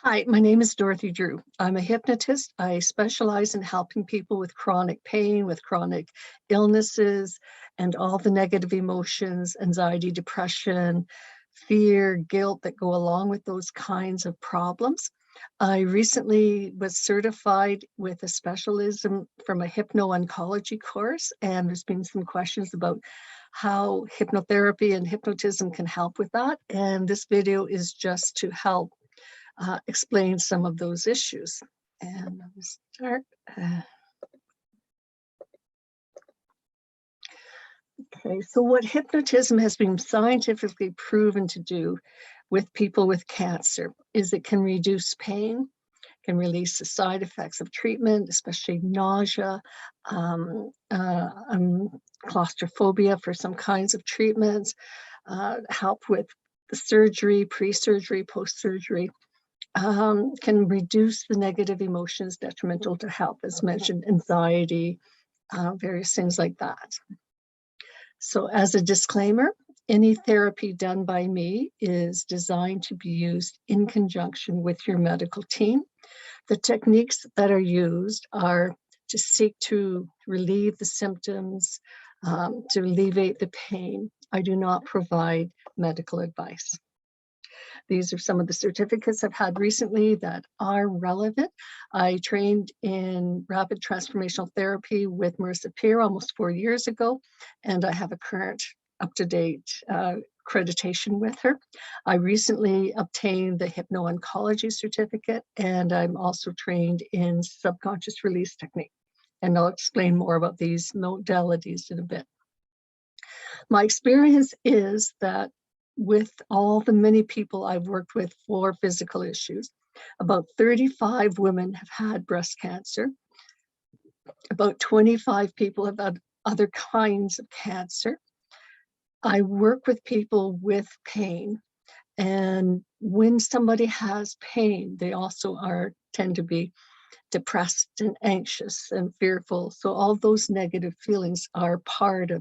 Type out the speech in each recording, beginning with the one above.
Hi, my name is Dorothy Drew. I'm a hypnotist. I specialize in helping people with chronic pain, with chronic illnesses, and all the negative emotions, anxiety, depression, fear, guilt that go along with those kinds of problems. I recently was certified with a specialism from a Hypno-Oncology course, and there's been some questions about how hypnotherapy and hypnotism can help with that. And this video is just to help explain some of those issues. And I'll start. Okay, so what hypnotism has been scientifically proven to do with people with cancer is it can reduce pain, can release the side effects of treatment, especially nausea, claustrophobia for some kinds of treatments, help with the surgery, pre-surgery, post-surgery. Can reduce the negative emotions detrimental to health, as mentioned, anxiety, various things like that. So as a disclaimer, any therapy done by me is designed to be used in conjunction with your medical team. The techniques that are used are to seek to relieve the symptoms, to alleviate the pain. I do not provide medical advice. These are some of the certificates I've had recently that are relevant. I trained in rapid transformational therapy with Marissa Peer almost 4 years ago, and I have a current up-to-date accreditation with her. I recently obtained the Hypno-Oncology certificate, and I'm also trained in subconscious release technique. And I'll explain more about these modalities in a bit. My experience is that with all the many people I've worked with for physical issues, about 35 women have had breast cancer. About 25 people have had other kinds of cancer. I work with people with pain, and when somebody has pain, they also tend to be depressed and anxious and fearful. So all those negative feelings are part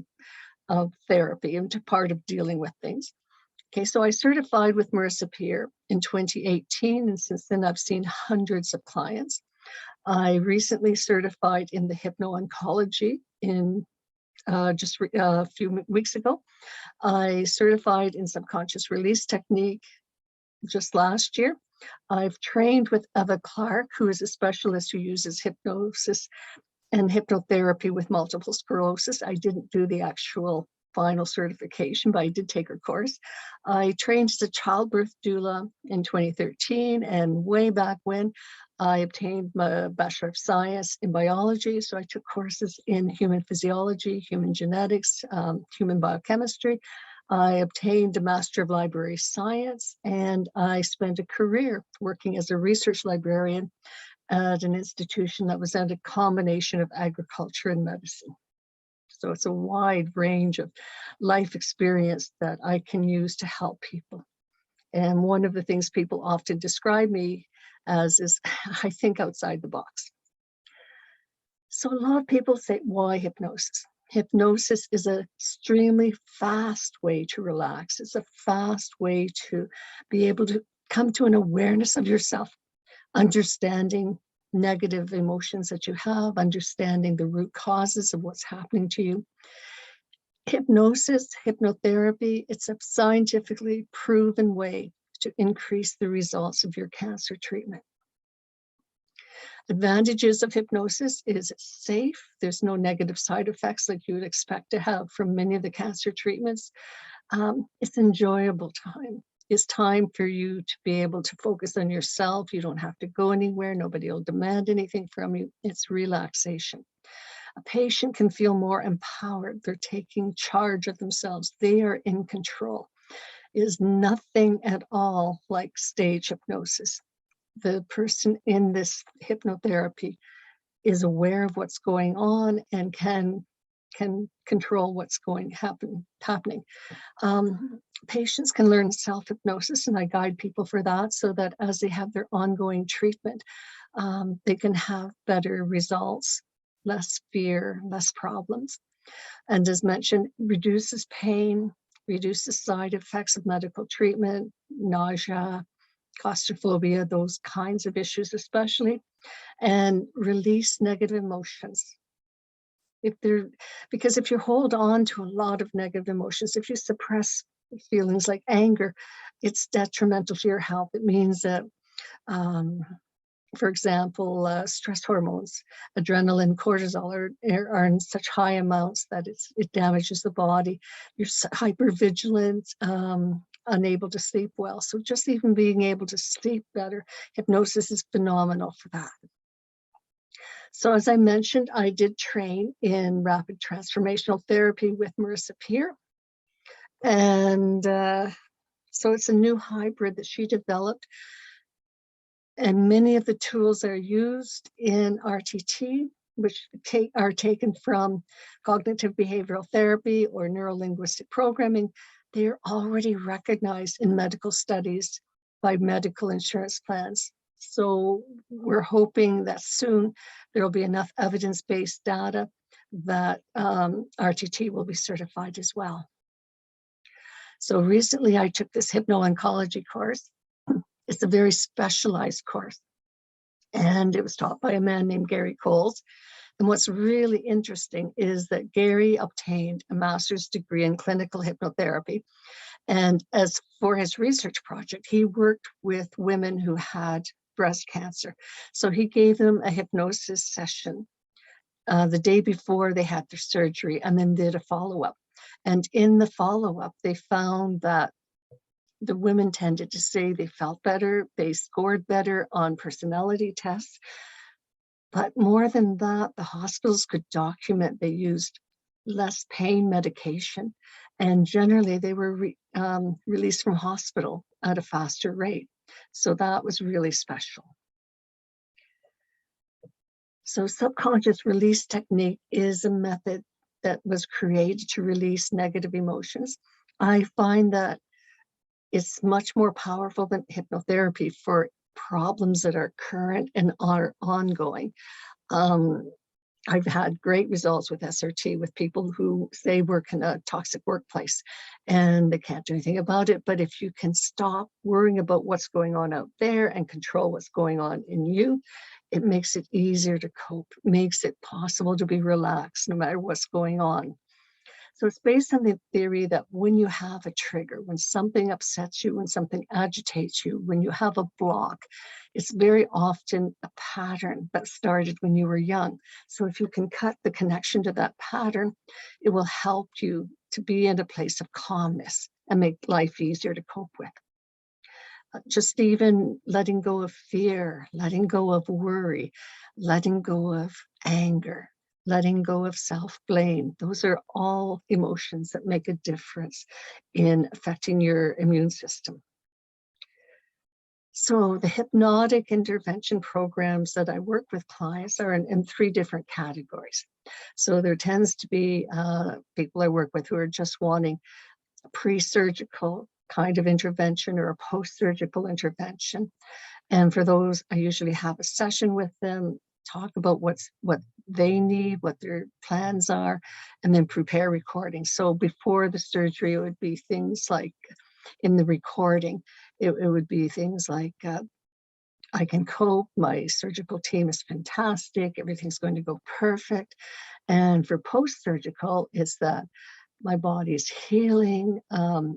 of therapy and part of dealing with things. Okay, so I certified with Marissa Peer in 2018, and since then I've seen hundreds of clients. I recently certified in the Hypno-Oncology in just a few weeks ago. I certified in subconscious release technique just last year. I've trained with Eva Clark, who is a specialist who uses hypnosis and hypnotherapy with multiple sclerosis. I didn't do the actual final certification, but I did take her course. I trained as a childbirth doula in 2013, and way back when I obtained my Bachelor of Science in biology. So I took courses in human physiology, human genetics, human biochemistry. I obtained a Master of Library Science, and I spent a career working as a research librarian at an institution that was at a combination of agriculture and medicine. So it's a wide range of life experience that I can use to help people. And one of the things people often describe me as is, I think outside the box. So a lot of people say, why hypnosis? Hypnosis is an extremely fast way to relax. It's a fast way to be able to come to an awareness of yourself, understanding negative emotions that you have, understanding the root causes of what's happening to you. Hypnosis, hypnotherapy, it's a scientifically proven way to increase the results of your cancer treatment. Advantages of hypnosis is it's safe. There's no negative side effects like you would expect to have from many of the cancer treatments. It's enjoyable time. It's time for you to be able to focus on yourself. You don't have to go anywhere. Nobody will demand anything from you. It's relaxation. A patient can feel more empowered. They're taking charge of themselves. They are in control. It is nothing at all like stage hypnosis. The person in this hypnotherapy is aware of what's going on and can control what's happening. Patients can learn self-hypnosis, and I guide people for that so that as they have their ongoing treatment, they can have better results, less fear, less problems. And as mentioned, reduces pain, reduces side effects of medical treatment, nausea, claustrophobia, those kinds of issues especially, and release negative emotions. Because if you hold on to a lot of negative emotions, if you suppress feelings like anger, it's detrimental to your health. It means that, for example, stress hormones, adrenaline, cortisol are in such high amounts that it damages the body. You're hypervigilant, unable to sleep well. So just even being able to sleep better, hypnosis is phenomenal for that. So as I mentioned, I did train in rapid transformational therapy with Marissa Peer. And so it's a new hybrid that she developed. And many of the tools that are used in RTT, which are taken from cognitive behavioral therapy or neurolinguistic programming, they're already recognized in medical studies by medical insurance plans. So we're hoping that soon there will be enough evidence-based data that RTT will be certified as well. So recently I took this Hypno-Oncology course. It's a very specialized course, and it was taught by a man named Garry Coles. And what's really interesting is that Garry obtained a master's degree in clinical hypnotherapy. And as for his research project, he worked with women who had breast cancer. So he gave them a hypnosis session the day before they had their surgery, and then did a follow-up. And in the follow-up, they found that the women tended to say they felt better, they scored better on personality tests. But more than that, the hospitals could document they used less pain medication, and generally they were released from hospital at a faster rate. So that was really special. So subconscious release technique is a method that was created to release negative emotions. I find that it's much more powerful than hypnotherapy for problems that are current and are ongoing. I've had great results with SRT with people who say work in a toxic workplace and they can't do anything about it. But if you can stop worrying about what's going on out there and control what's going on in you, it makes it easier to cope, makes it possible to be relaxed no matter what's going on. So it's based on the theory that when you have a trigger, when something upsets you, when something agitates you, when you have a block, it's very often a pattern that started when you were young. So if you can cut the connection to that pattern, it will help you to be in a place of calmness and make life easier to cope with. Just even letting go of fear, letting go of worry, letting go of anger, letting go of self-blame. Those are all emotions that make a difference in affecting your immune system. So the hypnotic intervention programs that I work with clients are in 3 different categories. So there tends to be people I work with who are just wanting a pre-surgical kind of intervention or a post-surgical intervention. And for those, I usually have a session with them, talk about what they need, what their plans are, and then prepare recordings. So before the surgery, it would be things like, in the recording, it would be things like, I can cope, my surgical team is fantastic, everything's going to go perfect. And for post-surgical, it's that my body's healing,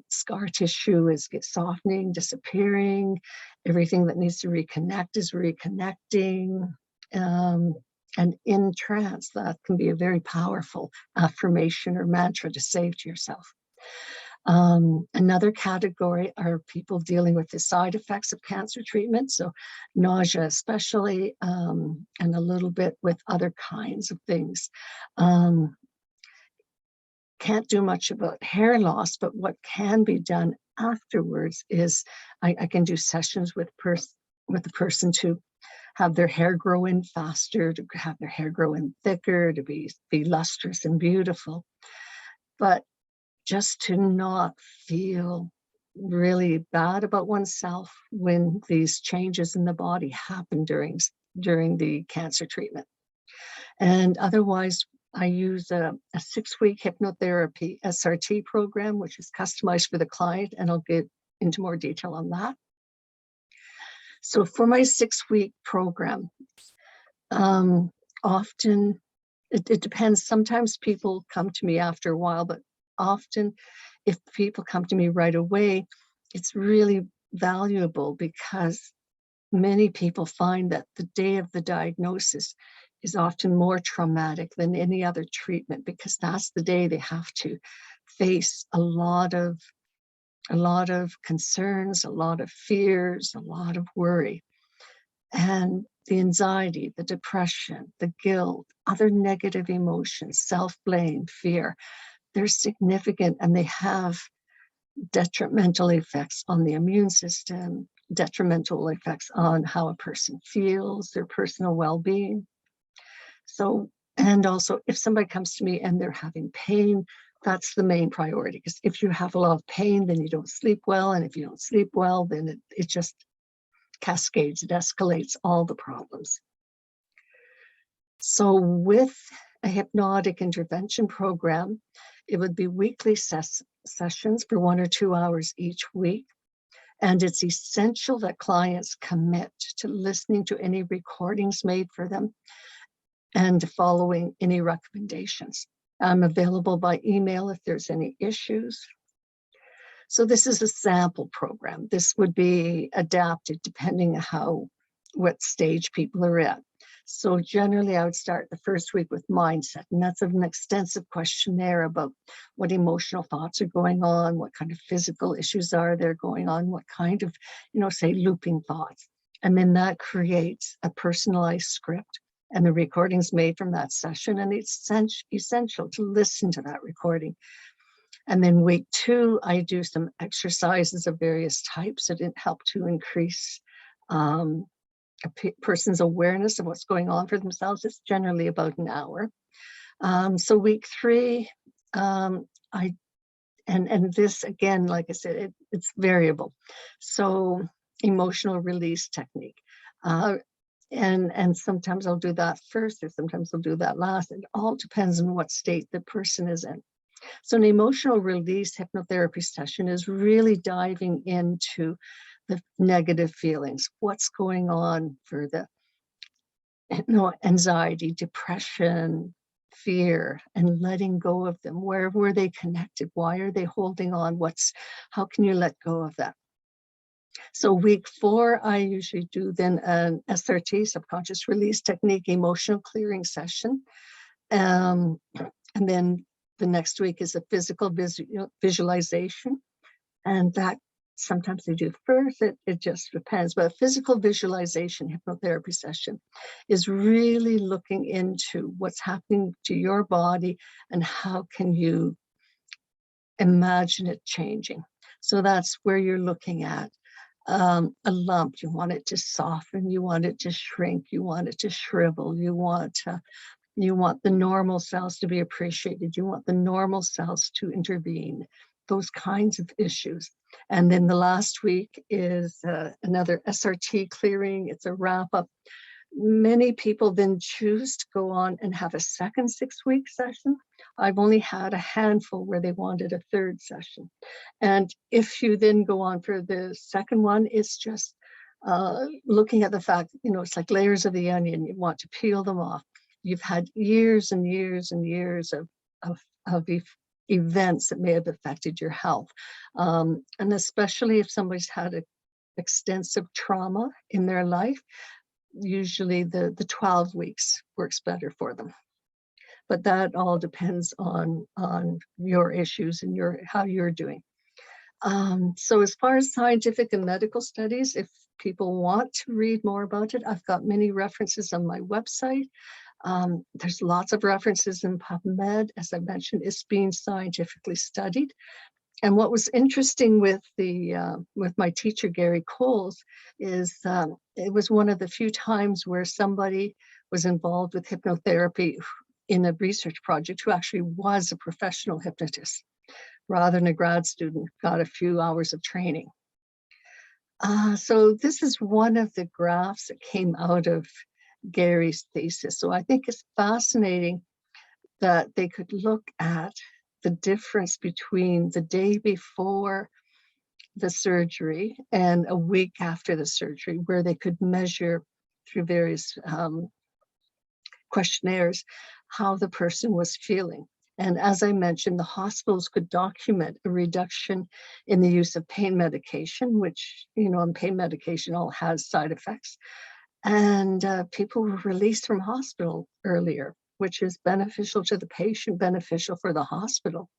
scar tissue is softening, disappearing, everything that needs to reconnect is reconnecting. And in trance, that can be a very powerful affirmation or mantra to say to yourself. Another category are people dealing with the side effects of cancer treatment, so nausea especially, and a little bit with other kinds of things. Can't do much about hair loss, but what can be done afterwards is I can do sessions with the person to have their hair grow in faster, to have their hair grow in thicker, to be lustrous and beautiful. But just to not feel really bad about oneself when these changes in the body happen during the cancer treatment. And otherwise, I use a 6-week hypnotherapy SRT program, which is customized for the client, and I'll get into more detail on that. So for my 6-week program, often it depends. Sometimes people come to me after a while, but often if people come to me right away, it's really valuable because many people find that the day of the diagnosis is often more traumatic than any other treatment, because that's the day they have to face a lot of concerns, a lot of fears, a lot of worry. And the anxiety, the depression, the guilt, other negative emotions, self-blame, fear, they're significant, and they have detrimental effects on the immune system, detrimental effects on how a person feels, their personal well-being. So, and also if somebody comes to me and they're having pain, that's the main priority, because if you have a lot of pain, then you don't sleep well. And if you don't sleep well, then it just cascades, it escalates all the problems. So with a hypnotic intervention program, it would be weekly sessions for 1 or 2 hours each week. And it's essential that clients commit to listening to any recordings made for them and following any recommendations. I'm available by email if there's any issues. So this is a sample program. This would be adapted depending on what stage people are at. So generally I would start the first week with mindset, and that's an extensive questionnaire about what emotional thoughts are going on, what kind of physical issues are there going on, what kind of, say looping thoughts. And then that creates a personalized script, and the recording's made from that session, and it's essential to listen to that recording. And then week 2, I do some exercises of various types that help to increase a person's awareness of what's going on for themselves. It's generally about an hour. So week 3, and this again, like I said, it's variable. So emotional release technique. And sometimes I'll do that first, or sometimes I'll do that last. It all depends on what state the person is in. So an emotional release hypnotherapy session is really diving into the negative feelings, what's going on for the anxiety, depression, fear, and letting go of them. Where were they connected? Why are they holding on? How can you let go of that? So week 4, I usually do then an SRT, subconscious release technique, emotional clearing session. And then the next week is a physical visualization. And that sometimes they do first, it just depends. But a physical visualization hypnotherapy session is really looking into what's happening to your body and how can you imagine it changing. So that's where you're looking at a lump. You want it to soften, you want it to shrink, you want it to shrivel, you want the normal cells to be appreciated, you want the normal cells to intervene, those kinds of issues. And then the last week is another SRT clearing. It's a wrap up. Many people then choose to go on and have a second 6-week session. I've only had a handful where they wanted a third session. And if you then go on for the second one, it's just looking at the fact, it's like layers of the onion. You want to peel them off. You've had years and years and years of events that may have affected your health. And especially if somebody's had extensive trauma in their life, usually the 12 weeks works better for them. But that all depends on your issues and how you're doing. So as far as scientific and medical studies, if people want to read more about it, I've got many references on my website. There's lots of references in PubMed. As I mentioned, it's being scientifically studied. And what was interesting with my teacher, Garry Coles, is it was one of the few times where somebody was involved with hypnotherapy in a research project who actually was a professional hypnotist, rather than a grad student, got a few hours of training. So this is one of the graphs that came out of Garry's thesis. So I think it's fascinating that they could look at the difference between the day before the surgery and a week after the surgery, where they could measure through various questionnaires how the person was feeling. And as I mentioned, the hospitals could document a reduction in the use of pain medication, which, and pain medication all has side effects. And people were released from hospital earlier, which is beneficial to the patient, beneficial for the hospital.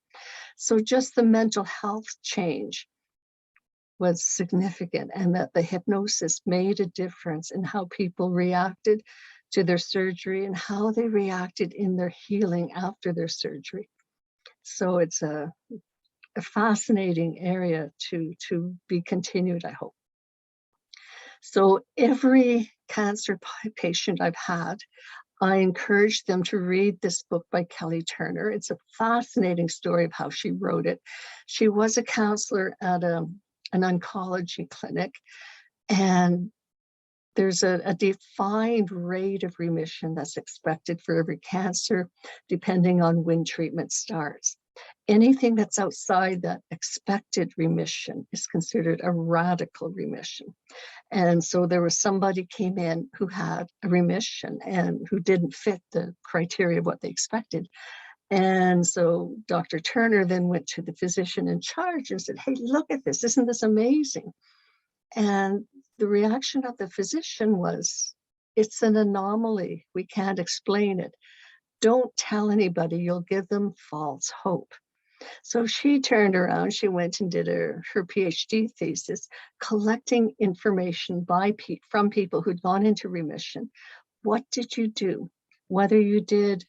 So just the mental health change was significant, and that the hypnosis made a difference in how people reacted to their surgery and how they reacted in their healing after their surgery. So it's a fascinating area to be continued, I hope. So every cancer patient I've had, I encourage them to read this book by Kelly Turner. It's a fascinating story of how she wrote it. She was a counselor at an oncology clinic, and there's a defined rate of remission that's expected for every cancer, depending on when treatment starts. Anything that's outside that expected remission is considered a radical remission. And so there was somebody came in who had a remission and who didn't fit the criteria of what they expected. And so Dr. Turner then went to the physician in charge and said, "Hey, look at this. Isn't this amazing?" And the reaction of the physician was, "It's an anomaly. We can't explain it. Don't tell anybody. You'll give them false hope." So she turned around, she went and did her PhD thesis, collecting information from people who'd gone into remission. What did you do? Whether you did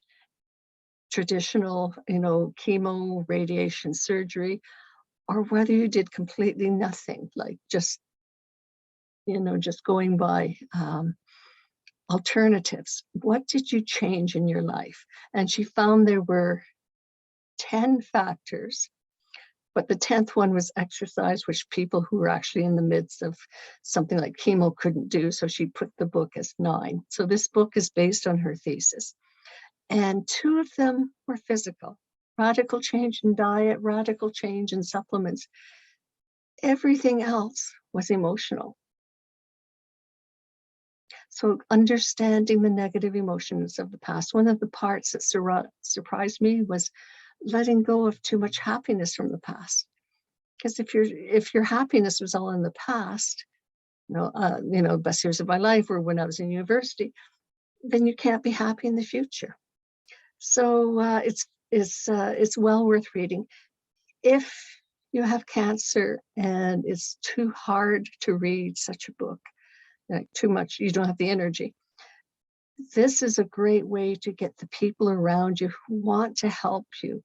traditional, chemo, radiation, surgery, or whether you did completely nothing, like just going by alternatives. What did you change in your life? And she found there were 10 factors, but the 10th one was exercise, which people who were actually in the midst of something like chemo couldn't do. So she put the book as 9. So this book is based on her thesis. And 2 of them were physical: radical change in diet, radical change in supplements. Everything else was emotional. So understanding the negative emotions of the past. One of the parts that surprised me was letting go of too much happiness from the past. Because if your happiness was all in the past, best years of my life or when I was in university, then you can't be happy in the future. So it's well worth reading. If you have cancer and it's too hard to read such a book, like too much, you don't have the energy, this is a great way to get the people around you who want to help you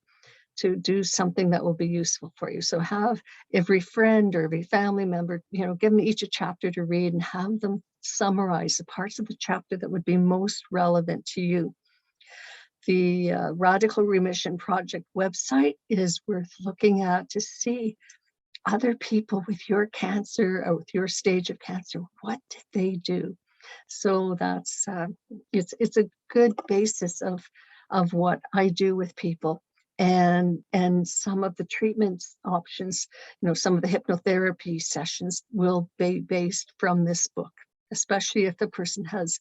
to do something that will be useful for you. So have every friend or every family member, give them each a chapter to read and have them summarize the parts of the chapter that would be most relevant to you. The Radical Remission Project website is worth looking at to see other people with your cancer or with your stage of cancer. What did they do? So that's it's a good basis of what I do with people, and some of the treatment options. Some of the hypnotherapy sessions will be based from this book, especially if the person has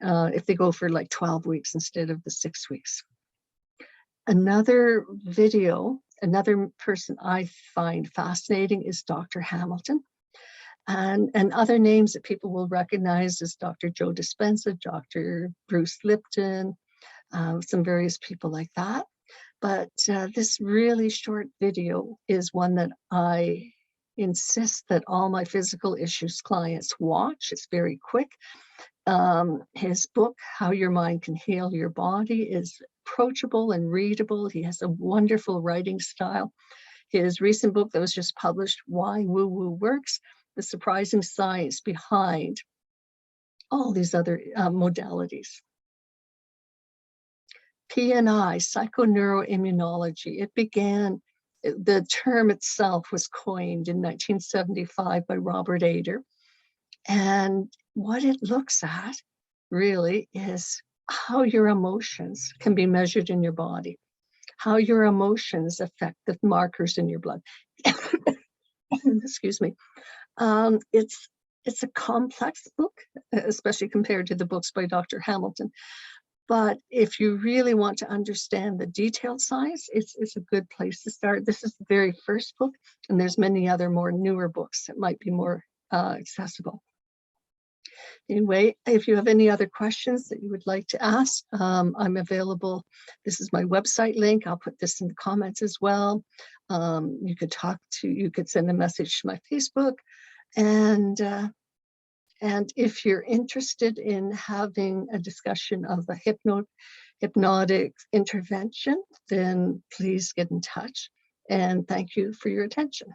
if they go for like 12 weeks instead of the 6 weeks. Another person I find fascinating is Dr. Hamilton. And other names that people will recognize is Dr. Joe Dispenza, Dr. Bruce Lipton, some various people like that. But this really short video is one that I insist that all my physical issues clients watch. It's very quick. His book, How Your Mind Can Heal Your Body, is approachable and readable. He has a wonderful writing style. His recent book that was just published, Why Woo Woo Works, the surprising science behind all these other modalities. PNI, Psychoneuroimmunology. The term itself was coined in 1975 by Robert Ader. And what it looks at really is how your emotions can be measured in your body, how your emotions affect the markers in your blood. excuse me. It's a complex book, especially compared to the books by Dr. Hamilton. But if you really want to understand the detailed science, it's a good place to start. This is the very first book, and there's many other more newer books that might be more accessible. Anyway, if you have any other questions that you would like to ask, I'm available. This is my website link. I'll put this in the comments as well. You could send a message to my Facebook. And if you're interested in having a discussion of a hypnotic intervention, then please get in touch. And thank you for your attention.